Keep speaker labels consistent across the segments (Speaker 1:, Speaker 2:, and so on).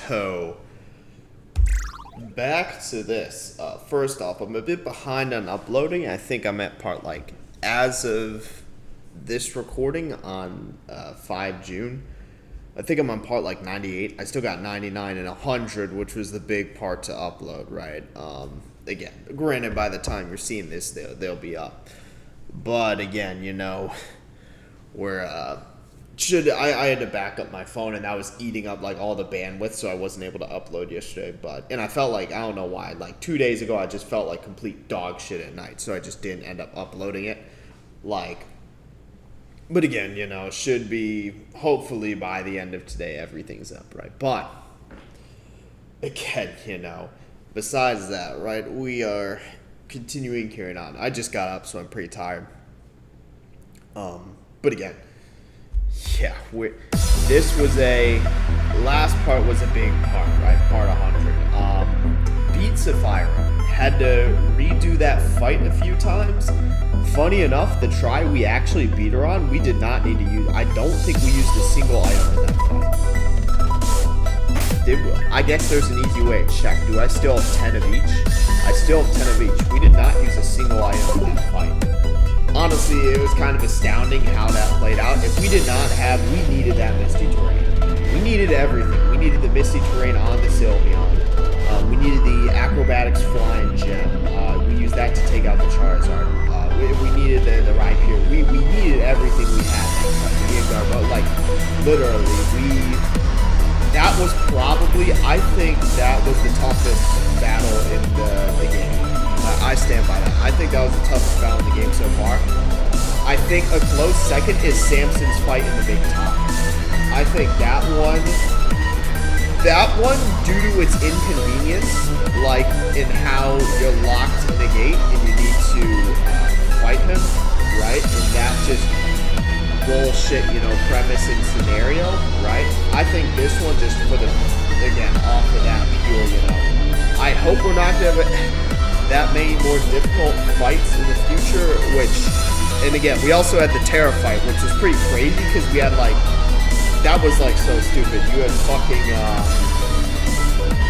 Speaker 1: So, back to this. First off, I'm a bit behind on uploading. I think I'm at part, like, as of this recording on 5 June. I think I'm on part, like, 98. I still got 99 and 100, which was the big part to upload, right? Again, granted, by the time you're seeing this, they'll be up. But, again, you know, we're... I had to back up my phone, and that was eating up like all the bandwidth, so I wasn't able to upload yesterday. And I felt like, I don't know why, like 2 days ago I just felt like complete dog shit at night, so I just didn't end up uploading it. But again, you know, should be hopefully by the end of today everything's up, right? But again, you know, besides that, right, we are continuing carrying on. I just got up, so I'm pretty tired. But again, yeah, this was last part was a big part, right? Part 100. Beat Sapphira. Had to redo that fight a few times. Funny enough, the try we actually beat her on, we did not need to use. I don't think we used a single item in that fight. Did we? I guess there's an easy way to check. Do I still have 10 of each? I still have 10 of each. We did not use a single item in that fight. Honestly, it was kind of astounding how that played out. If we did not have, we needed that Misty Terrain. We needed everything. We needed the Misty Terrain on the Sylveon. We needed the Acrobatics Flying Gem. We used that to take out the Charizard. We needed the Rhyperior. We needed everything we had next time. But like, literally, that was probably, I think that was the toughest battle in the game. I stand by that. I think that was the toughest battle in the game so far. I think a close second is Samson's fight in the Big Top. I think that one, due to its inconvenience, like in how you're locked in a gate and you need to fight him, right? And that just bullshit, you know, premise and scenario, right? I think this one just for the, again, off of that pure, you know, I hope we're not going to have that many more difficult fights in the future, and again, we also had the Terra fight, which was pretty crazy, because we had, like, that was, like, so stupid. You had fucking,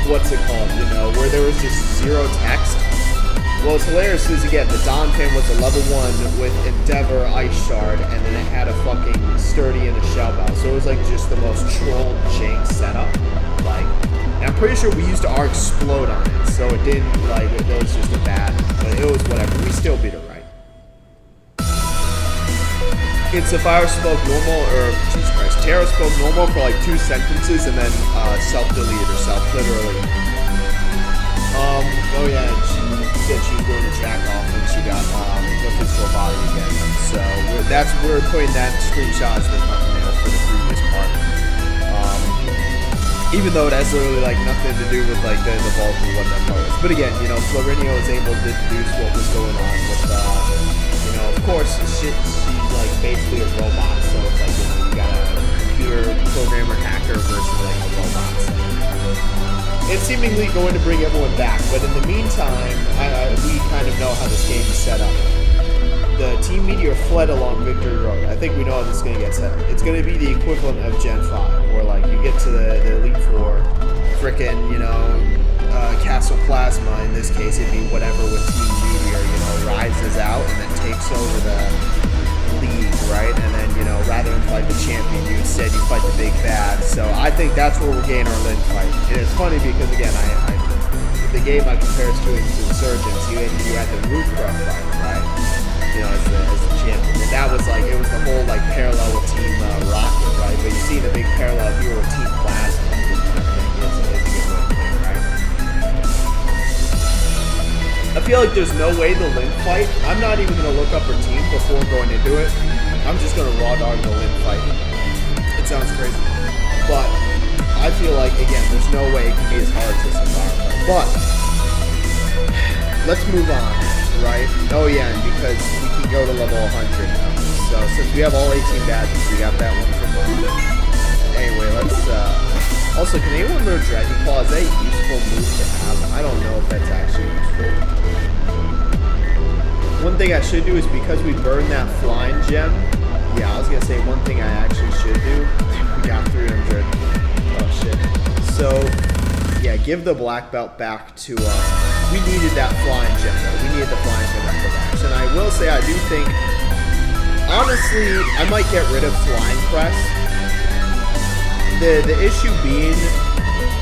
Speaker 1: what's it called, you know, where there was just zero text. Well, it's hilarious, because, again, the Donphan was a level 1 with Endeavor, Ice Shard, and then it had a fucking Sturdy and a Shell Bell, so it was, like, just the most trolled jank setup, like... And I'm pretty sure we used our Explode on it, so it didn't, like, it was just a bad, but it was whatever. We still beat it right. It's a Fire spoke normal, or, Jesus Christ, Terra spoke normal for like 2 sentences and then self-delete herself, literally. Oh yeah, and she said she was going to jack off when she got the physical body again. So we're putting that screenshot as the thumbnail for the previous part. Even though it has literally like nothing to do with like the bulk of what that part was. But again, you know, Florinio was able to deduce what was going on with, you know, of course, she's like basically a robot, so it's like, you know, you got a computer programmer hacker versus like a robot. So. It's seemingly going to bring everyone back, but in the meantime, we kind of know how this game is set up. The Team Meteor fled along Victory Road. I think we know how this is going to get set up. It's going to be the equivalent of Gen 5, where like you get to the Elite Four, frickin', you know, Castle Plasma, in this case it'd be whatever with Team Meteor, you know, rises out and then takes over the league, right? And then, you know, rather than fight the champion, you fight the big bad. So I think that's where we're getting our Lin fight. And it's funny because, again, the game I compare it to is Insurgents. You had the Rootcraft fight, right? You know, as the champion. And that was like, it was the whole like parallel with Team Rocket, right? But you see the big parallel here with Team Plasma. I think it's a good way to play, right? I feel like there's no way the Lin fight, I'm not even going to look up her team before going into it. I'm just going to raw dog the Lin fight. It sounds crazy. But I feel like, again, there's no way it can be as hard as this Sapphire fight. But let's move on. Right? Oh yeah, and because we can go to level 100 now. So since we have all 18 badges, we got that one from anyway, let's also, can anyone learn Dragon Claw? Is that a useful move to have? I don't know if that's actually useful. One thing I should do is, because we burned that flying gem, yeah, I was gonna say one thing I actually should do. We got 300. Oh shit. So give the black belt back to we needed that flying gem though. We needed the flying gem acrobatics. And I will say I do think, honestly, I might get rid of flying press. The issue being,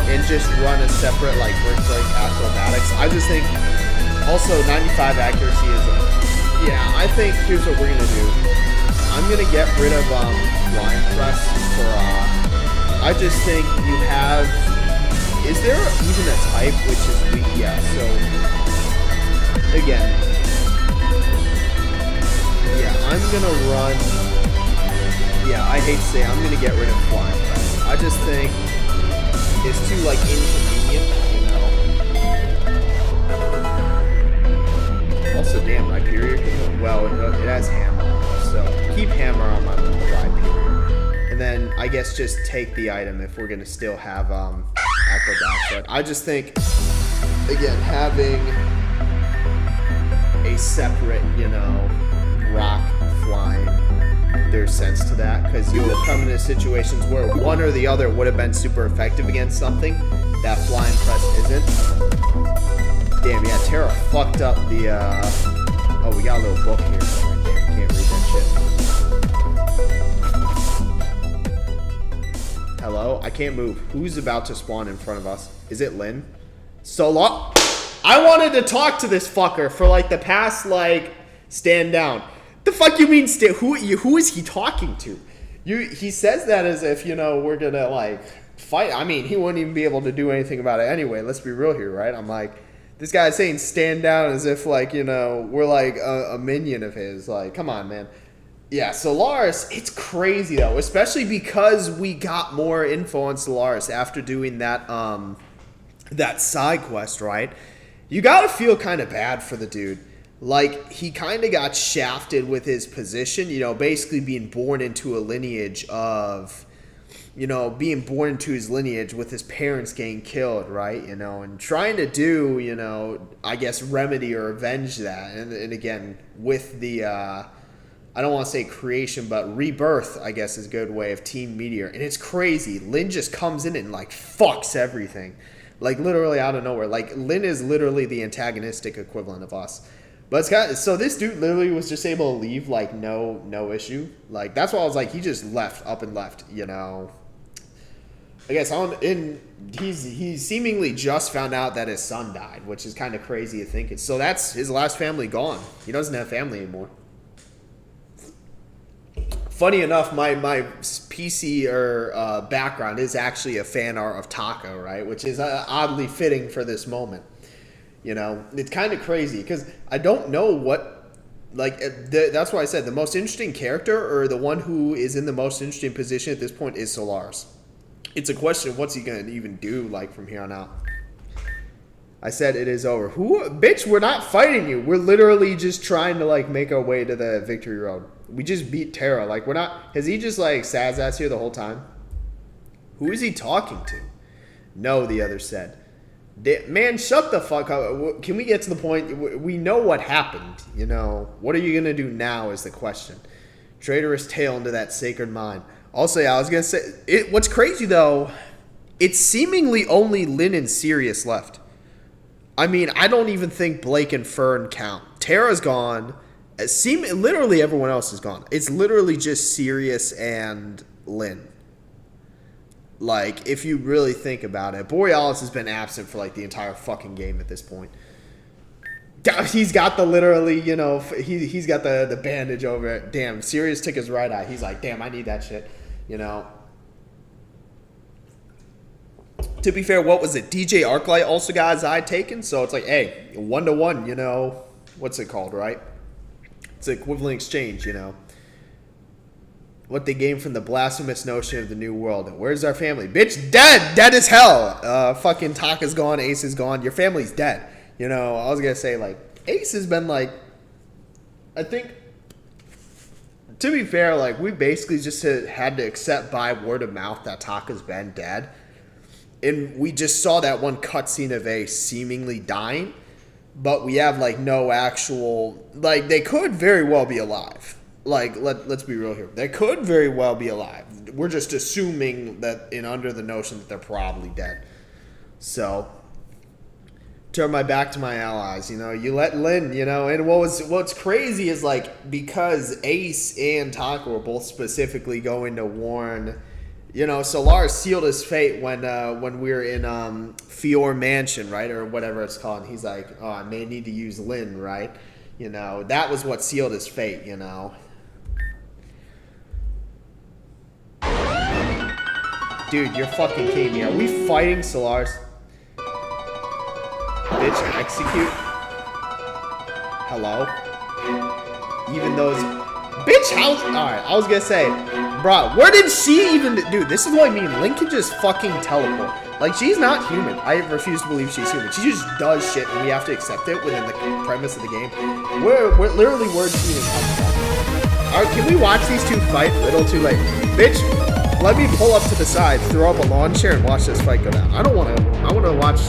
Speaker 1: and just run a separate like brick break acrobatics. I just think also 95 accuracy is yeah, I think here's what we're gonna do. I'm gonna get rid of flying press for I just think you have, is there even a type which is weak? Yeah, so again, yeah, I'm gonna run, yeah, I hate to say I'm gonna get rid of flying press. I just think it's too like inconvenient, you know. Also, damn, my period. Well, it has hammer, so keep hammer on my right period, and then I guess just take the item if we're gonna still have acrobatics. But I just think, again, having a separate, you know, rock flying, there's sense to that, because you will come into situations where one or the other would have been super effective against something that flying press isn't. Damn, yeah, Terra fucked up the oh, we got a little book here. Damn, can't read that shit. Hello? I can't move. Who's about to spawn in front of us? Is it Lynn? Solo? I wanted to talk to this fucker for like the past like stand down. The fuck you mean who is he talking to? He says that as if, you know, we're gonna like fight. I mean, he wouldn't even be able to do anything about it anyway. Let's be real here, right? I'm like, this guy's saying stand down as if like, you know, we're like a minion of his. Like, come on, man. Yeah, Solaris, it's crazy though, especially because we got more info on Solaris after doing that that side quest, right? You gotta feel kind of bad for the dude. Like, he kind of got shafted with his position, you know, basically being born into a lineage of, you know, being born into his lineage with his parents getting killed, right? You know, and trying to do, you know, I guess remedy or avenge that. And again, with the, I don't want to say creation, but rebirth, I guess is a good way of Team Meteor. And it's crazy. Lynn just comes in and, like, fucks everything. Like, literally out of nowhere. Like, Lynn is literally the antagonistic equivalent of us. But it's got, so this dude literally was just able to leave, like, no issue. Like, that's why I was like, he just left, up and left, you know. I guess he seemingly just found out that his son died, which is kind of crazy to think. So that's his last family gone. He doesn't have family anymore. Funny enough, my PC or background is actually a fan art of Taco, right? Which is oddly fitting for this moment. You know, it's kind of crazy because I don't know what, like, that's why I said the most interesting character or the one who is in the most interesting position at this point is Solaris. It's a question of what's he going to even do, like, from here on out. I said it is over. Who? Bitch, we're not fighting you. We're literally just trying to, like, make our way to the victory road. We just beat Terra. Like, we're not... Has he just, like, Sazaz here the whole time? Who is he talking to? No, the other said. Man, shut the fuck up. Can we get to the point? We know what happened, you know. What are you going to do now is the question. Traitorous tail into that sacred mine. Also, yeah, I was going to say... What's crazy, though, it's seemingly only Lynn and Sirius left. I mean, I don't even think Blake and Fern count. Terra's gone. Literally everyone else is gone. It's literally just Sirius and Lynn. Like, if you really think about it, Borealis has been absent for, like, the entire fucking game at this point. He's got the literally, you know, he's got the bandage over it. Damn, Sirius took his right eye. He's like, damn, I need that shit, you know. To be fair, what was it? DJ Arclight also got his eye taken, so it's like, hey, 1-to-1, you know. What's it called, right? It's an equivalent exchange, you know. What they gained from the blasphemous notion of the new world. Where's our family? Bitch, dead! Dead as hell! Fucking Taka's gone, Ace is gone. Your family's dead. You know, I was gonna say, like, Ace has been, like, I think, to be fair, like, we basically just had to accept by word of mouth that Taka's been dead. And we just saw that one cutscene of Ace seemingly dying. But we have, like, no actual... Like, they could very well be alive. Like, let's be real here. They could very well be alive. We're just assuming that under the notion that they're probably dead. So turn my back to my allies. You know, you let Lin. You know, and what's crazy is like because Ace and Taka were both specifically going to warn. You know, Solaris sealed his fate when we were in Fior Mansion, right, or whatever it's called. And he's like, oh, I may need to use Lin, right? You know, that was what sealed his fate. You know. Dude, you're fucking kidding me. Are we fighting Solaris? Bitch, execute. Hello? Even those... Bitch, how... Alright, I was gonna say... Bro, where did she even... Dude, this is what I mean. Link can just fucking teleport. Like, she's not human. I refuse to believe she's human. She just does shit, and we have to accept it within the premise of the game. We're literally word she even comes from. Alright, can we watch these two fight? Little too late. Bitch... Let me pull up to the side, throw up a lawn chair, and watch this fight go down. I want to watch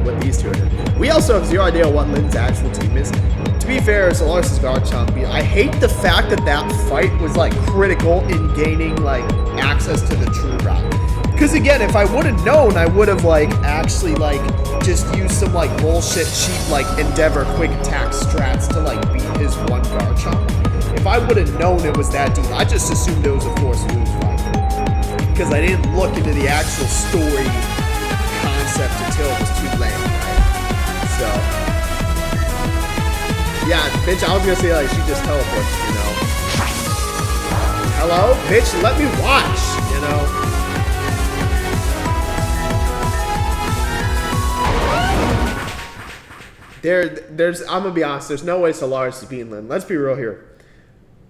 Speaker 1: what these two are doing. We also have zero idea what Lin's actual team is. To be fair, Solaris' guard champ. I hate the fact that that fight was like critical in gaining like access to the true route. Because again, if I would have known, I would have like actually like just used some like bullshit cheap like Endeavor quick attack strats to like beat his one guard champ. If I would have known it was that deep, I just assumed it was a force move fight. Because I didn't look into the actual story concept until it was too late, right? So, yeah, bitch, I was gonna say, like, she just teleports, you know? Hello? Bitch, let me watch, you know? There's, I'm gonna be honest, there's no way Solaris is beating Lin. Let's be real here.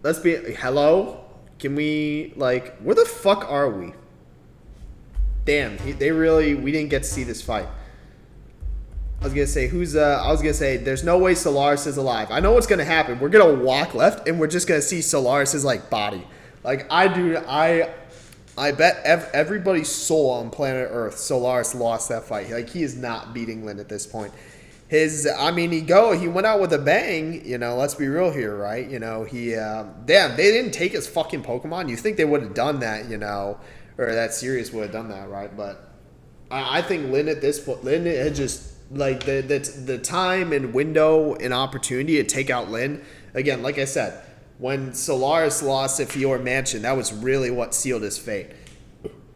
Speaker 1: Hello? Can we, like, where the fuck are we? Damn, we didn't get to see this fight. I was gonna say, there's no way Solaris is alive. I know what's gonna happen. We're gonna walk left, and we're just gonna see Solaris's, like, body. Like, I bet everybody's soul on planet Earth, Solaris lost that fight. Like, he is not beating Lin at this point. He went out with a bang, you know, let's be real here, right? You know, damn, they didn't take his fucking Pokemon. You think they would have done that, you know, or that series would have done that, right? But I think Lin at this point, Lin had just, like, the time and window and opportunity to take out Lin. Again, like I said, when Solaris lost at Fior Mansion, that was really what sealed his fate.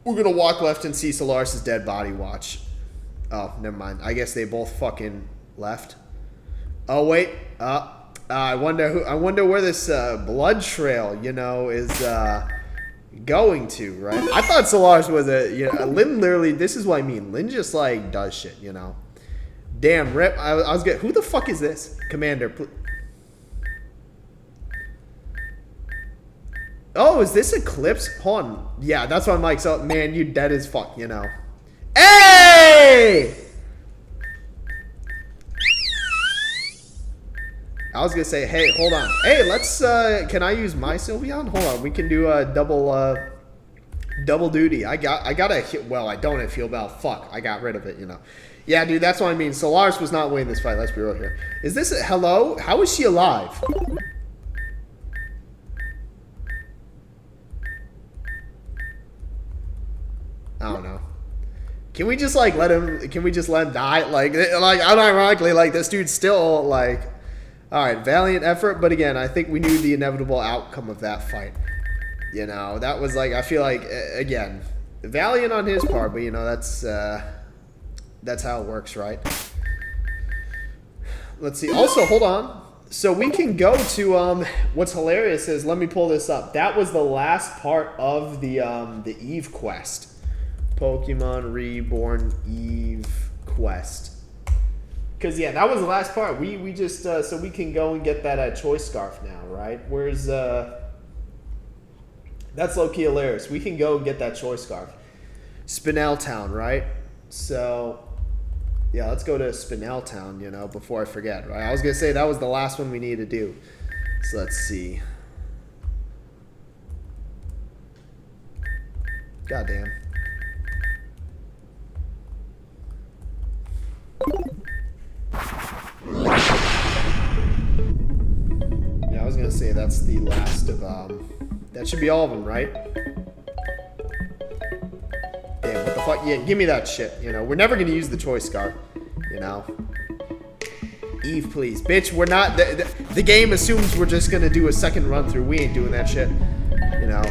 Speaker 1: We're going to walk left and see Solaris' dead body, watch. Oh, never mind. I guess they both fucking... left. Oh wait. I wonder where this blood trail, you know, is going to, right? I thought Solaris was Lin literally, this is what I mean. Lin just like does shit, you know. Damn, rip. I was getting, who the fuck is this? Commander. Oh, is this Eclipse? Hold on. Yeah, that's what I'm like. So, man, you dead as fuck, you know. Hey! I was gonna say, hey, hold on. Hey, let's, can I use my Sylveon? Hold on, we can do a double duty. I don't have Heal Bell. Fuck, I got rid of it, you know. Yeah, dude, that's what I mean. Solaris was not winning this fight, let's be real here. Is this, hello? How is she alive? I don't know. Can we just, like, let him die? Like, unironically, like, this dude's still, like... Alright, valiant effort, but again, I think we knew the inevitable outcome of that fight. You know, that was like, I feel like, again, valiant on his part, but you know, that's how it works, right? Let's see. Also, hold on. So we can go to, what's hilarious is, let me pull this up. That was the last part of the Eve quest. Pokemon Reborn Eve quest. Because, yeah, that was the last part. We just, so we can go and get that choice scarf now, right? Where's, that's low-key hilarious. We can go and get that choice scarf. Spinel Town, right? So, yeah, let's go to Spinel Town, you know, before I forget, right? I was going to say that was the last one we needed to do. So let's see. Goddamn. Yeah, I was gonna say that's the last of that should be all of them, right? Damn, what the fuck yeah, give me that shit, you know. We're never gonna use the choice scar, you know. Eve, please. Bitch, we're not, the game assumes we're just gonna do a second run through. We ain't doing that shit, you know.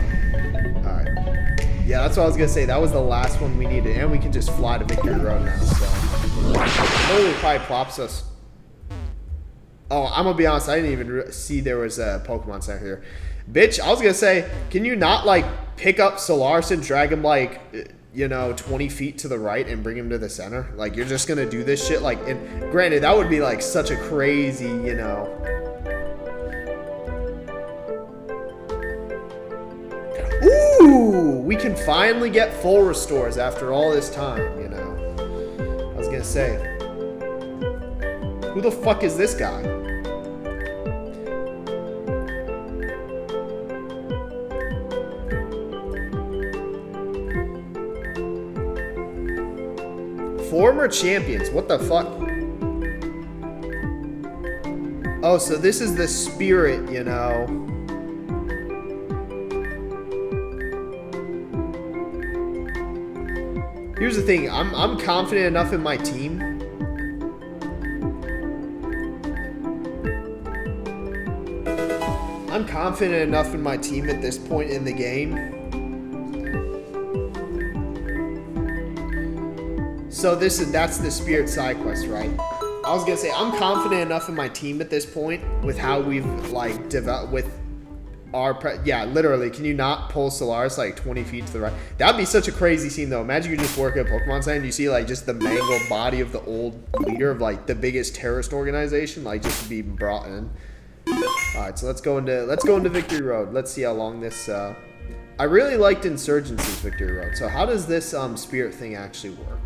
Speaker 1: Alright. Yeah, that's what I was gonna say. That was the last one we needed, and we can just fly to Victory Road now, so. Totally probably plops us. Oh, I'm gonna be honest, I didn't even see there was a Pokemon Center here. Bitch, I was gonna say, can you not, like, pick up Solaris and drag him, like, you know, 20 feet to the right and bring him to the center? Like, you're just gonna do this shit? Like, and granted, that would be, like, such a crazy, you know. Ooh! We can finally get full restores after all this time, you know. I was gonna say. Who the fuck is this guy? Former champions, what the fuck? Oh, so this is the spirit, you know. Here's the thing, I'm confident enough in my team. I'm confident enough in my team at this point in the game. So that's the spirit side quest, right? I was gonna say, I'm confident enough in my team at this point with how we've, like, developed with our, yeah, literally, can you not pull Solaris, like, 20 feet to the right? That'd be such a crazy scene, though. Imagine you just work at Pokemon Center and you see, like, just the mangled body of the old leader of, like, the biggest terrorist organization, like, just be brought in. Alright, so let's go into Victory Road. Let's see how long this, I really liked Insurgency's Victory Road. So how does this, spirit thing actually work?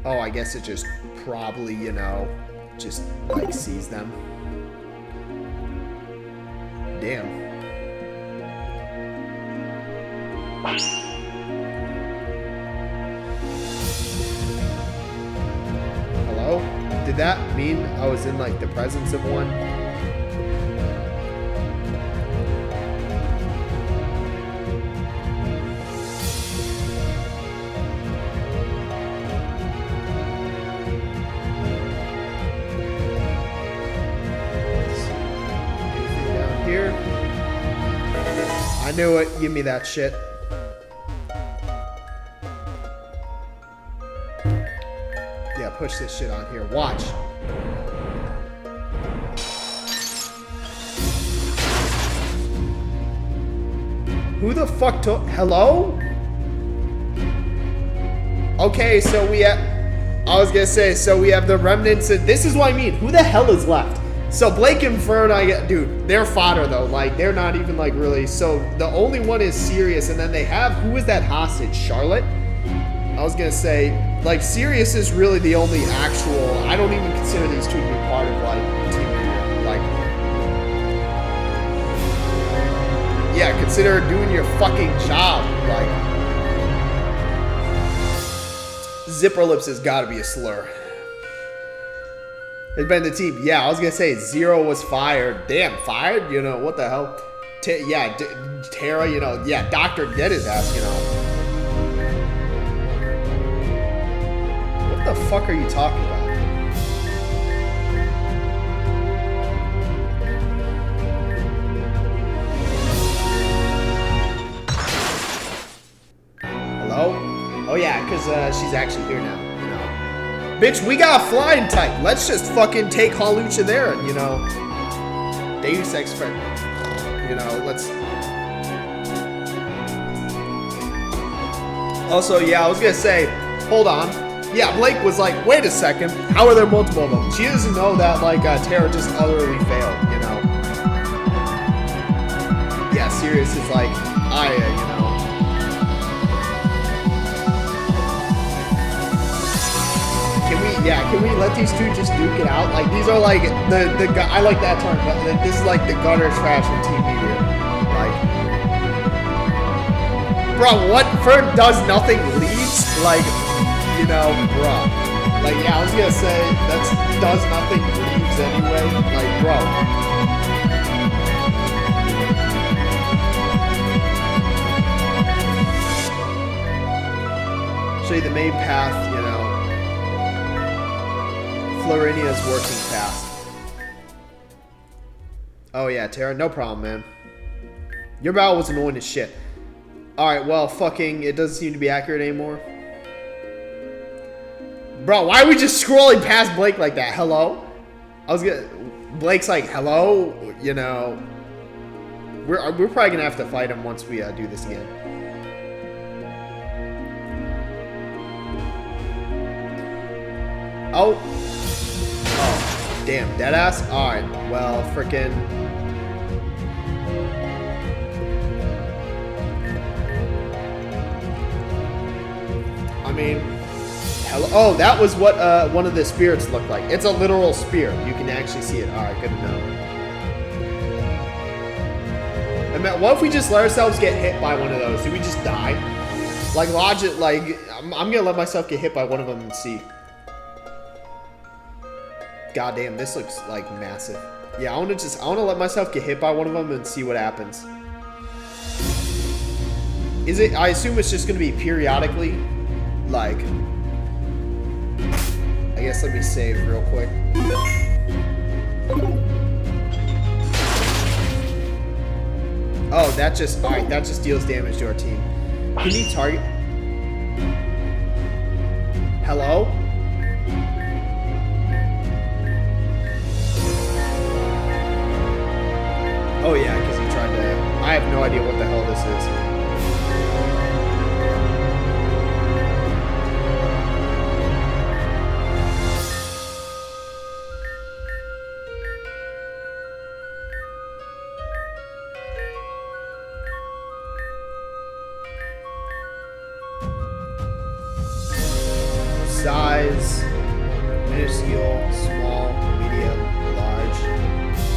Speaker 1: Oh, I guess it just probably, you know, just, like, sees them. Damn. Hello? Did that mean I was in, like, the presence of one? I knew it. Give me that shit. Yeah, push this shit on here. Watch. Who the fuck took... Hello? Okay, so we have... I was gonna say, so we have the remnants of... This is what I mean. Who the hell is left? So Blake and Fern, dude, they're fodder though. Like, they're not even, like, really. So the only one is Sirius, and then they have, who is that hostage? Charlotte? I was gonna say, like, Sirius is really the only actual. I don't even consider these two to be part of, like, Team Leader. Like, yeah, consider doing your fucking job. Like, Zipper Lips has got to be a slur. It's been the team. Yeah, I was going to say Zero was fired. Damn, fired? You know, what the hell? Yeah, Tara, you know. Yeah, Dr. Dead his ass, you know. What the fuck are you talking about? Hello? Oh, yeah, because she's actually here now. Bitch, we got a flying type. Let's just fucking take Hawlucha there, you know. Deus Ex friend. You know, let's... Also, yeah, I was gonna say, hold on. Yeah, Blake was like, wait a second. How are there multiple of them? She doesn't know that, like, Tara just utterly failed, you know. Yeah, Sirius is like, Aya, you know. Can we let these two just duke it out? Like, these are like the I like that term, but this is like the gutter trash from Team Meteor. Like, bro, what? Fern does nothing leads? Like, you know, bro. Like, yeah, I was gonna say that's does nothing leads anyway. Like, bro. main path, you know. Florinia's working path. Oh yeah, Tara, no problem, man. Your battle was annoying as shit. Alright, well, fucking, it doesn't seem to be accurate anymore. Bro, why are we just scrolling past Blake like that? Hello? Blake's like, hello? You know, we're probably gonna have to fight him once we do this again. Oh, damn, deadass. All right, well, frickin'. I mean, hello. Oh, that was what one of the spirits looked like. It's a literal spear. You can actually see it. All right, good to know. I mean, what if we just let ourselves get hit by one of those? Do we just die? Like, logic, like, I'm gonna let myself get hit by one of them and see. God damn, this looks like massive. Yeah, I wanna let myself get hit by one of them and see what happens. Is it, I assume it's just gonna be periodically, like, I guess let me save real quick. Oh, that just, alright, that just deals damage to our team. Can you target? Hello? Oh yeah, because he tried to, I have no idea what the hell this is. Size, minuscule, small, medium, large,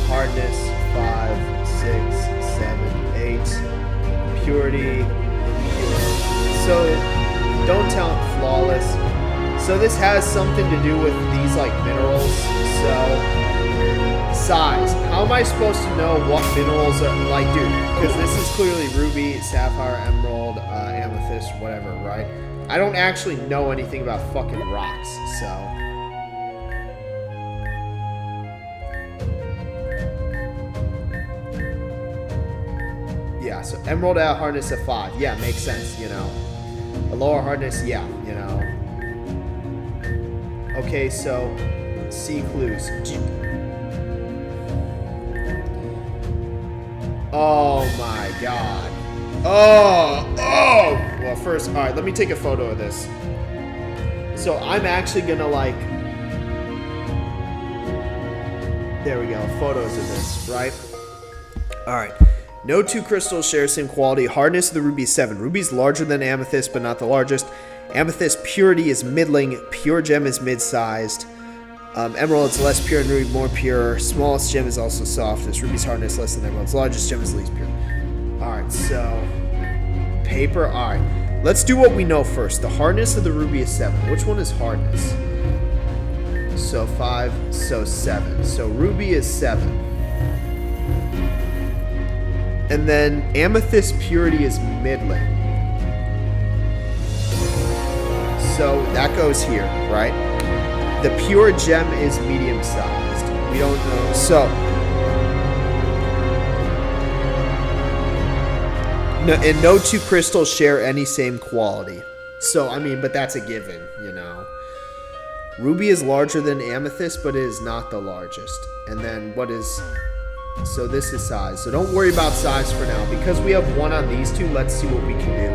Speaker 1: hardness, 5, 6, 7, 8, purity, impure. So, don't tell him flawless. So this has something to do with these like minerals. So, size. How am I supposed to know what minerals are, like, dude, because this is clearly ruby, sapphire, emerald, amethyst, whatever, right? I don't actually know anything about fucking rocks, so. Yeah, so emerald at a hardness of 5. Yeah, makes sense, you know. A lower hardness, yeah, you know. Okay, so C clues. Oh my god. Oh! Well, first, alright, let me take a photo of this. So I'm actually gonna, like... There we go, photos of this, right? Alright. No two crystals share same quality. Hardness of the ruby is 7. Ruby is larger than amethyst, but not the largest. Amethyst purity is middling. Pure gem is mid-sized. Emerald is less pure and ruby more pure. Smallest gem is also softest. Ruby's hardness less than emerald's. Largest gem is least pure. Alright, so... Paper, alright. Let's do what we know first. The hardness of the ruby is 7. Which one is hardness? So 5, so 7. So ruby is 7. And then amethyst purity is middling. So that goes here, right? The pure gem is medium sized. We don't know. So no, and no two crystals share any same quality. So I mean, but that's a given, you know. Ruby is larger than amethyst, but it is not the largest. And then what is... So this is size. So don't worry about size for now. Because we have 1 on these two, let's see what we can do.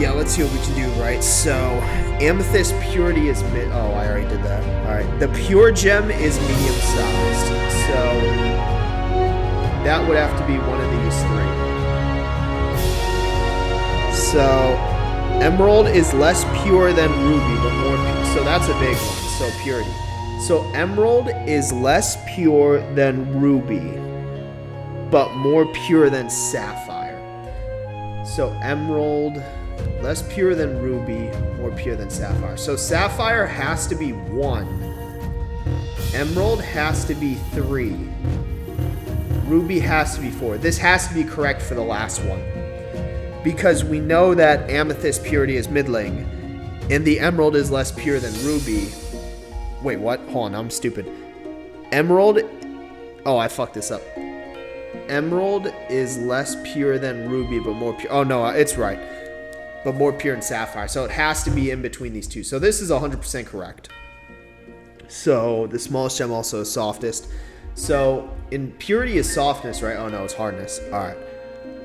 Speaker 1: Yeah, let's see what we can do, right? So, amethyst purity is mid... Oh, I already did that. Alright. The pure gem is medium-sized. So, that would have to be one of these 3. So, emerald is less pure than ruby, but more pure. So that's a big one. So, purity. So emerald is less pure than ruby, but more pure than sapphire. So emerald, less pure than ruby, more pure than sapphire. So sapphire has to be 1. Emerald has to be 3. Ruby has to be 4. This has to be correct for the last one. because we know that amethyst purity is middling, and the emerald is less pure than ruby. Wait, what? Hold on, I'm stupid. Emerald... Oh, I fucked this up. Emerald is less pure than ruby, but more pure... Oh, no, it's right. But more pure than sapphire. So it has to be in between these two. So this is 100% correct. So the smallest gem also is softest. So in purity is softness, right? Oh, no, it's hardness. All right.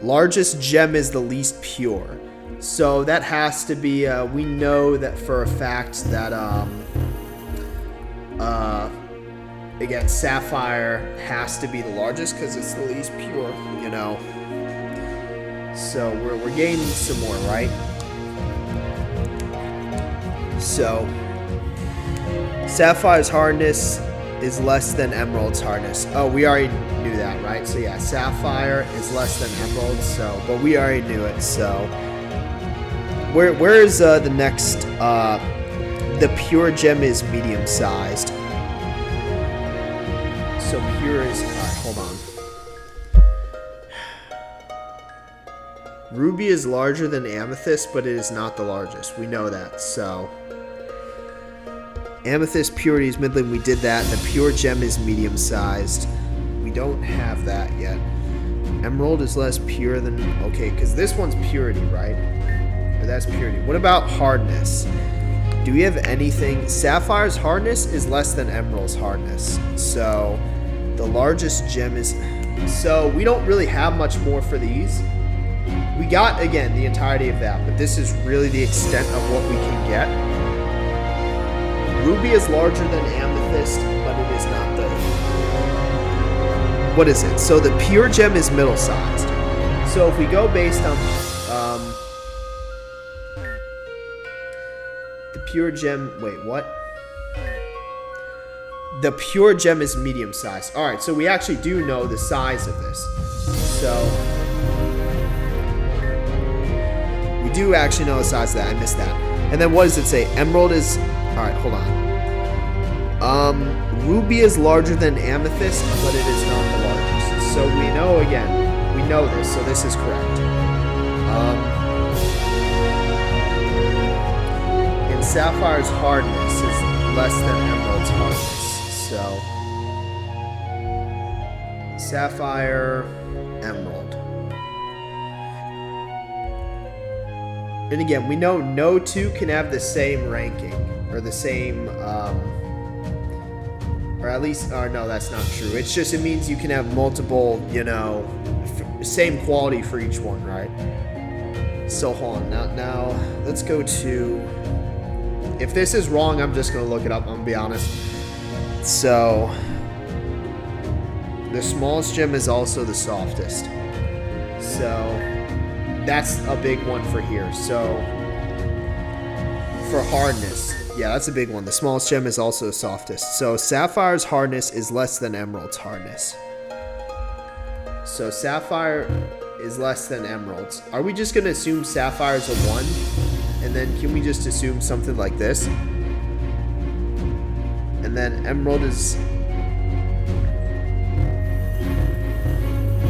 Speaker 1: Largest gem is the least pure. So that has to be... we know that for a fact that... again, sapphire has to be the largest because it's the least pure, you know. So we're gaining some more, right? So sapphire's hardness is less than emerald's hardness. Oh, we already knew that, right? So yeah, sapphire is less than emerald. So, but we already knew it. So where is the next? The pure gem is medium sized. So pure is, all right, hold on. Ruby is larger than amethyst, but it is not the largest. We know that, so. Amethyst purity is middling, we did that. The pure gem is medium sized. We don't have that yet. Emerald is less pure than, okay, because this one's purity, right? Or that's purity. What about hardness? Do we have anything? Sapphire's hardness is less than emerald's hardness. So the largest gem is... So we don't really have much more for these. We got, again, the entirety of that, but this is really the extent of what we can get. Ruby is larger than amethyst, but it is not the... What is it? So the pure gem is middle-sized. So if we go based on... the pure gem... Wait, what? The pure gem is medium-sized. All right, so we actually do know the size of this. So... we do actually know the size of that. I missed that. And then what does it say? Emerald is... Alright, hold on. Ruby is larger than amethyst, but it is not the largest. So we know, again, we know this, so this is correct. And sapphire's hardness is less than emerald's hardness. So, sapphire, emerald. And again, we know no two can have the same ranking, or the same, or at least, or no, that's not true. It's just, it means you can have multiple, you know, same quality for each one, right? So hold on, now let's go to, if this is wrong, I'm just gonna look it up, I'm gonna be honest. So, the smallest gem is also the softest. So, that's a big one for here. So, for hardness, yeah, that's a big one. The smallest gem is also the softest. So, sapphire's hardness is less than emerald's hardness. So, sapphire is less than emerald's. Are we just going to assume sapphire is a 1? And then can we just assume something like this? And then emerald is...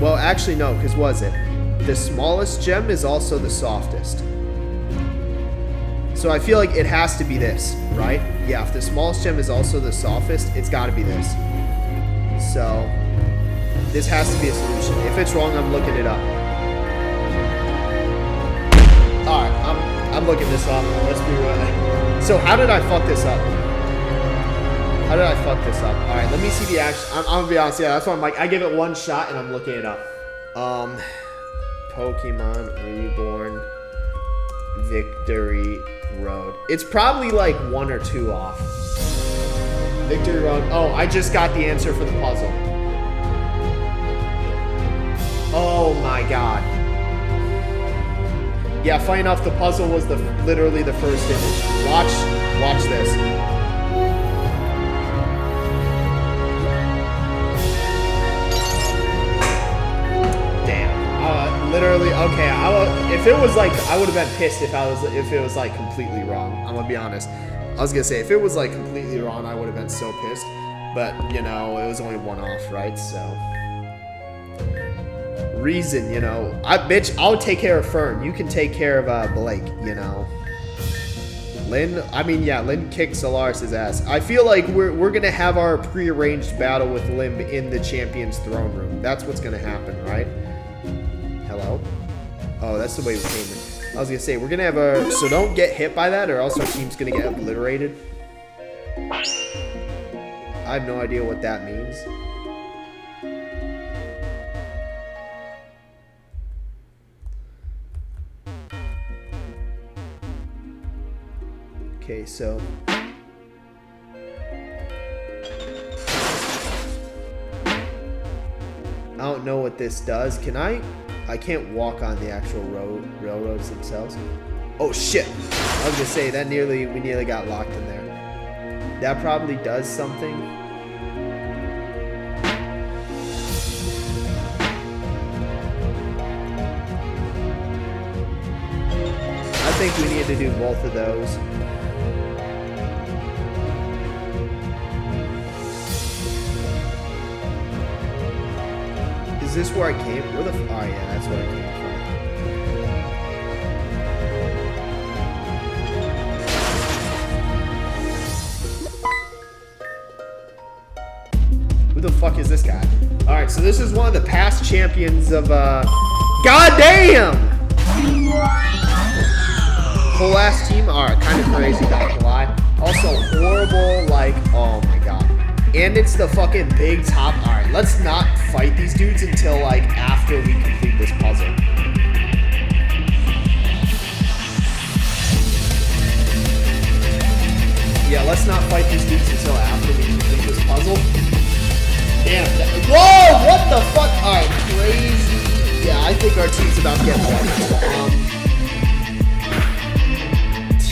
Speaker 1: Well, actually, no, because what is it? The smallest gem is also the softest. So I feel like it has to be this, right? Yeah, if the smallest gem is also the softest, it's got to be this. So this has to be a solution. If it's wrong, I'm looking it up. All right, I'm looking this up. Let's be real. So how did I fuck this up? How did I fuck this up? All right, let me see the action. I'm gonna be honest. Yeah, that's why I'm like, I give it one shot and I'm looking it up. Pokemon Reborn Victory Road. It's probably like 1 or 2 off. Victory Road. Oh, I just got the answer for the puzzle. Oh my god. Yeah, funny enough, the puzzle was literally the first image. Watch this. Literally, okay. If it was like, I would have been pissed if it was like completely wrong. I'm gonna be honest. I was gonna say if it was like completely wrong, I would have been so pissed. But you know, it was only 1 off, right? So reason, you know. Bitch, I'll take care of Fern. You can take care of Blake, you know. Lynn, I mean, yeah, Lynn kicked Solaris' ass. I feel like we're gonna have our prearranged battle with Limb in the Champions Throne Room. That's what's gonna happen, right? Hello? Oh, that's the way we came in. I was gonna say, we're gonna have our... So don't get hit by that or else our team's gonna get obliterated. I have no idea what that means. Okay, so... I don't know what this does. Can I can't walk on the actual railroads themselves. Oh shit! I was gonna say that we nearly got locked in there. That probably does something. I think we need to do both of those. Is this where I came? Where the oh yeah, that's where I came from. Who the fuck is this guy? Alright, so this is one of the past champions of goddamn! Whole ass team? Alright, kind of crazy, not gonna lie. Also horrible, like, oh my god. And it's the fucking big top. Alright, let's not fight these dudes until, like, after we complete this puzzle. Yeah, let's not fight these dudes until after we complete this puzzle. Damn. Whoa! What the fuck? Alright, crazy. Yeah, I think our team's about to get wiped.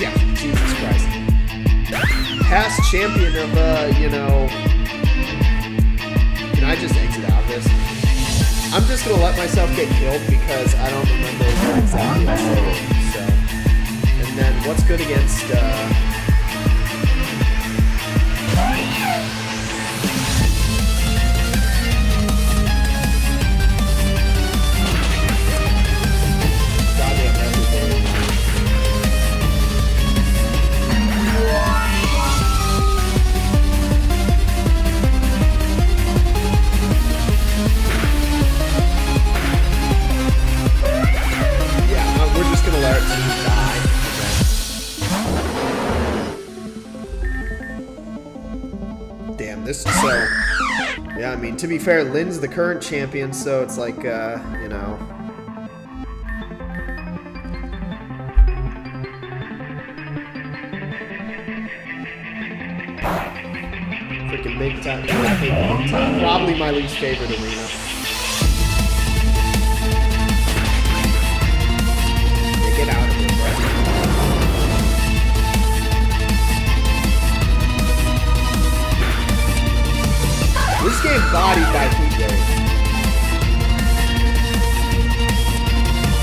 Speaker 1: Yeah, Jesus Christ. Past champion of, you know... Can I just exit out of this? I'm just gonna let myself get killed because I don't remember what exactly I said. So, and then what's good against goddamn everything. Damn, this is so... Yeah, I mean, to be fair, Lynn's the current champion, so it's like, you know... Freaking big time. Probably my least favorite arena. Yeah, get out of here, bro. This game bodied by Heat Wave.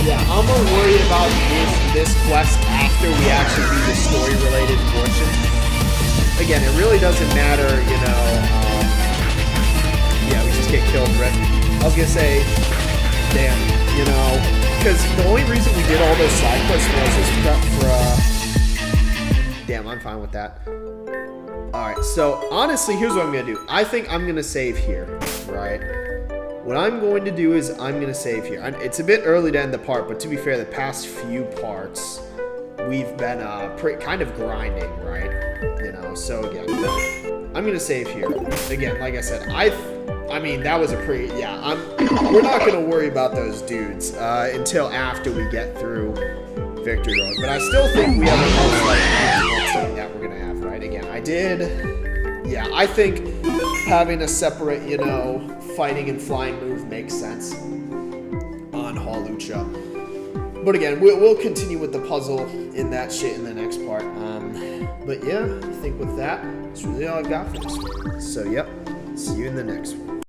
Speaker 1: Yeah, I'm more worried about this quest after we actually do the story-related portion. Again, it really doesn't matter, you know. Yeah, we just get killed, right? I was gonna say, damn, you know, because the only reason we did all those side quests was for, damn, I'm fine with that. Alright, so honestly, here's what I'm going to do. I think I'm going to save here, right? What I'm going to do is I'm going to save here. It's a bit early to end the part, but to be fair, the past few parts, we've been kind of grinding, right? You know, so again, I'm going to save here. Again, like I said, I mean, that was a pretty, yeah, we're not going to worry about those dudes until after we get through Victory Road. But I still think we have a most likely team that we're going to have. Again, yeah, I think having a separate, you know, fighting and flying move makes sense on Hawlucha. But again, we'll continue with the puzzle in that shit in the next part. But yeah, I think with that, that's really all I've got for this one. So, yep, see you in the next one.